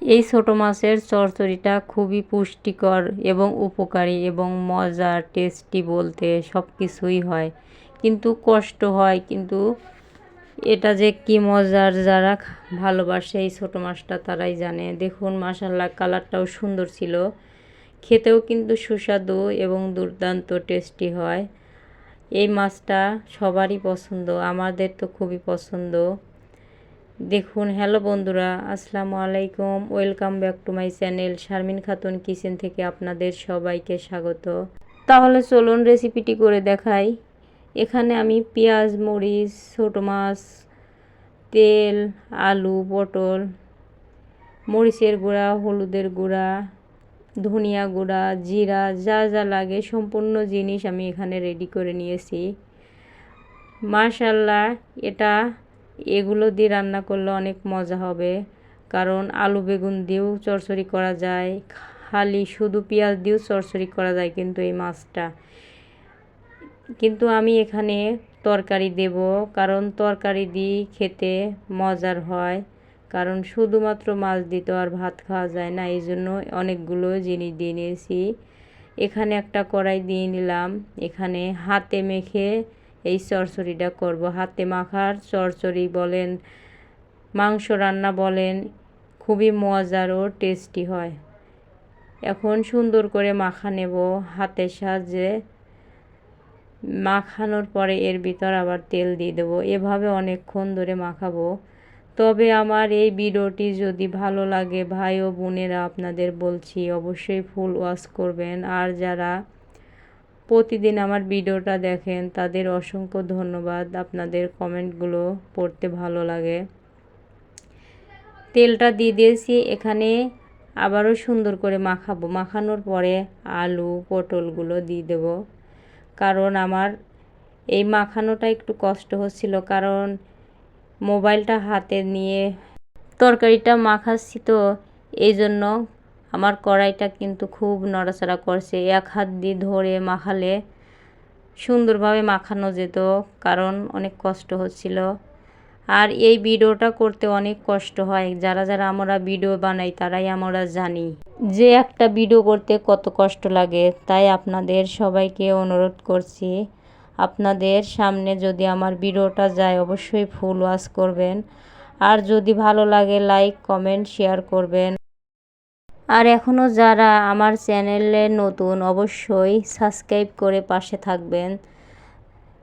এই ছোট মাছের চচ্চড়িটা খুবই পুষ্টিকর এবং উপকারী এবং মজার, টেস্টি বলতে সব কিছুই হয়, কিন্তু কষ্ট হয়। কিন্তু এটা যে কি মজার, যারা ভালোবাসে এই ছোট মাছটা তারাই জানে। দেখুন মাশাআল্লাহ, কালারটাও সুন্দর ছিল, খেতেও কিন্তু সুস্বাদু এবং দুর্দান্ত টেস্টি হয়। এই মাছটা সবারই পছন্দ, আমাদের তো খুবই পছন্দ। দেখুন, হ্যালো বন্ধুরা, আসসালামু আলাইকুম, welcome back to my channel Sharmin Khatun kitchen থেকে আপনাদের সবাইকে স্বাগত। তাহলে চলুন রেসিপিটি করে দেখাই। এখানে আমি পেঁয়াজ, মরিচ, ছোটো মাছ, তেল, আলু, পটল, মরিচের গুঁড়া, হলুদের গুঁড়া, ধনিয়া গুঁড়া, জিরা, যা যা লাগে সম্পূর্ণ জিনিস আমি এখানে রেডি করে নিয়েছি। মাশাআল্লাহ, এগুলো দিয়ে রান্না করলে অনেক মজা হবে, কারণ আলু বেগুন দিয়েও চচ্চড়ি করা যায়, খালি শুধু পেঁয়াজ দিয়েও চচ্চড়ি করা যায়। কিন্তু আমি এখানে তরকারি দেব, কারণ তরকারি দিয়ে খেতে মজার হয়, কারণ শুধুমাত্র মাছ দিয়ে তো আর ভাত খাওয়া যায় না। এই জন্য অনেকগুলো জিনিস দিয়ে নিয়েছি। এখানে একটা কড়াই দিয়ে নিলাম, এখানে হাতে মেখে এই চচ্চড়িটা করব। হাতে মাখার চচ্চড়ি বলেন, মাংস রান্না বলেন, খুবই মজার ও টেস্টি হয়। এখন সুন্দর করে মাখা নেব হাতের সাহায্যে। মাখানোর পরে এর ভিতর আবার তেল দিয়ে দেবো, এভাবে অনেকক্ষণ ধরে মাখাবো। তবে আমার এই ভিডিওটি যদি ভালো লাগে ভাই ও বোনেরা, আপনাদের বলছি অবশ্যই ফুল ওয়াচ করবেন। আর যারা প্রতিদিন আমার ভিডিওটা দেখেন তাদের অসংখ্য ধন্যবাদ, আপনাদের কমেন্টগুলো পড়তে ভালো লাগে। তেলটা দিয়ে দিয়েছি, এখানে আবারও সুন্দর করে মাখাবো। মাখানোর পরে আলু পটলগুলো দিয়ে দেব, কারণ আমার এই মাখানোটা একটু কষ্ট হচ্ছিল, কারণ মোবাইলটা হাতে নিয়ে তরকারিটা মাখাচ্ছি, তো এই জন্য আমার কড়াইটা কিন্তু খুব নড়াচড়া করছে। এক হাত দিয়ে ধরে মাখালে সুন্দরভাবে মাখানো যেত, কারণ অনেক কষ্ট হচ্ছিল। আর এই ভিডিওটা করতে অনেক কষ্ট হয়, যারা যারা আমরা ভিডিও বানাই তারাই আমরা জানি যে একটা ভিডিও করতে কত কষ্ট লাগে। তাই আপনাদের সবাইকে অনুরোধ করছি, আপনাদের সামনে যদি আমার ভিডিওটা যায় অবশ্যই ফুল ওয়াচ করবেন। আর যদি ভালো লাগে লাইক কমেন্ট শেয়ার করবেন। আর এখনও যারা আমার চ্যানেলে নতুন অবশ্যই সাবস্ক্রাইব করে পাশে থাকবেন।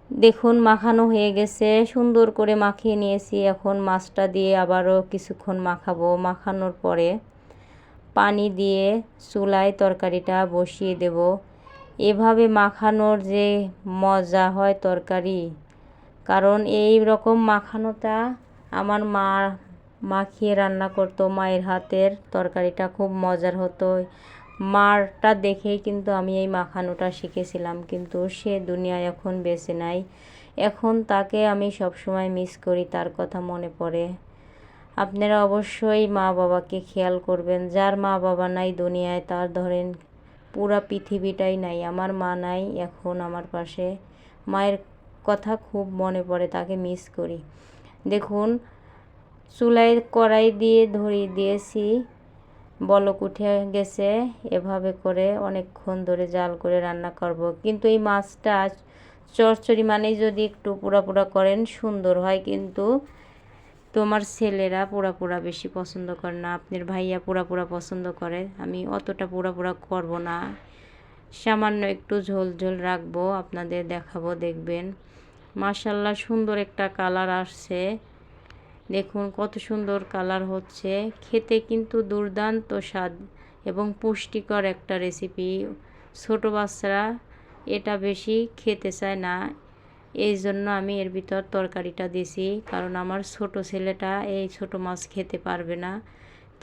দেখুন মাখানো হয়ে গেছে, সুন্দর করে মাখিয়ে নিয়েছি। এখন মাছটা দিয়ে আবারও কিছুক্ষণ মাখাবো। মাখানোর পরে পানি দিয়ে চুলায় তরকারিটা বসিয়ে দেব। এভাবে মাখানোর যে মজা হয় তরকারি, কারণ এই রকম মাখানোটা আমার মা মাখিয়ে রান্না করতো। মায়ের হাতের তরকারিটা খুব মজার হতো। মারটা দেখেই কিন্তু আমি এই মাখানোটা শিখেছিলাম, কিন্তু সে দুনিয়ায় এখন বেঁচে নাই। এখন তাকে আমি সবসময় মিস করি, তার কথা মনে পড়ে। আপনারা অবশ্যই মা বাবাকে খেয়াল করবেন। যার মা বাবা নাই দুনিয়ায়, তার ধরেন পুরা পৃথিবীটাই নাই। আমার মা নাই এখন আমার পাশে, মায়ের কথা খুব মনে পড়ে, তাকে মিস করি। দেখুন চুলায় কড়াই দিয়ে ধরিয়ে দিয়েছি, বলক উঠে গেছে। এভাবে করে অনেকক্ষণ ধরে জাল করে রান্না করব। কিন্তু এই মাছটা চচ্চড়ি মানেই যদি একটু পোড়া পোড়া করেন সুন্দর হয়, কিন্তু তোমার ছেলেরা পোড়া পোড়া বেশি পছন্দ করে না, আপনার ভাইয়া পোড়া পোড়া পছন্দ করে। আমি অতটা পোড়া পোড়া করব না, সামান্য একটু ঝোল ঝোল রাখবো, আপনাদের দেখাবো, দেখবেন। মাশাআল্লাহ, সুন্দর একটা কালার আসছে। দেখুন কত সুন্দর কালার হচ্ছে, খেতে কিন্তু দুর্দান্ত স্বাদ এবং পুষ্টিকর একটা রেসিপি। ছোট বাচ্চারা এটা বেশি খেতে চায় না, এই জন্য আমি এর ভিতর তরকারিটা দিছি, কারণ আমার ছোট ছেলেটা এই ছোট মাছ খেতে পারবে না।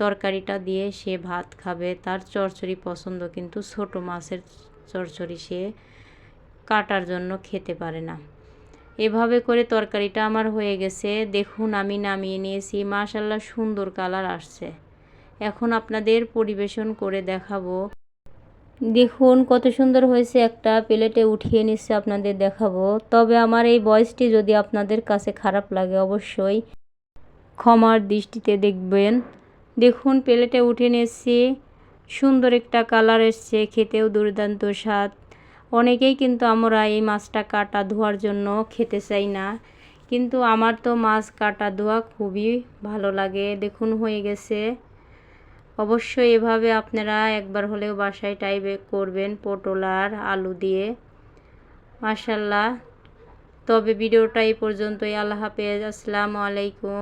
তরকারিটা দিয়ে সে ভাত খাবে, তার চচ্চড়ি পছন্দ, কিন্তু ছোট মাছের চচ্চড়ি সে কাটার জন্য খেতে পারে না। এভাবে করে তরকারিটা আমার হয়ে গেছে। দেখুন আমি নামিয়ে নিয়েছি। মাশাআল্লাহ, সুন্দর কালার আসছে। এখন আপনাদের পরিবেশন করে দেখাবো। দেখুন কত সুন্দর হয়েছে, একটা প্লেটে উঠিয়ে নিচ্ছে, আপনাদের দেখাবো। তবে আমার এই ভয়েসটি যদি আপনাদের কাছে খারাপ লাগে অবশ্যই ক্ষমার দৃষ্টিতে দেখবেন। দেখুন প্লেটে উঠে নিয়েছি, সুন্দর একটা কালার এসছে, খেতেও দুর্দান্ত স্বাদ। অনেকেই কিন্তু আমরা এই মাছটা কাটা ধোয়ার জন্য খেতে চাই না, কিন্তু আমার তো মাছ কাটা ধোয়া খুবই ভালো লাগে। দেখুন হয়ে গেছে। অবশ্যই এভাবে আপনারা একবার হলেও বাসায় ট্রাই করবেন পটল আর আলু দিয়ে। মাশাআল্লাহ। তবে ভিডিওটা এই পর্যন্তই। আল্লাহ হাফেজ। আসসালামু আলাইকুম।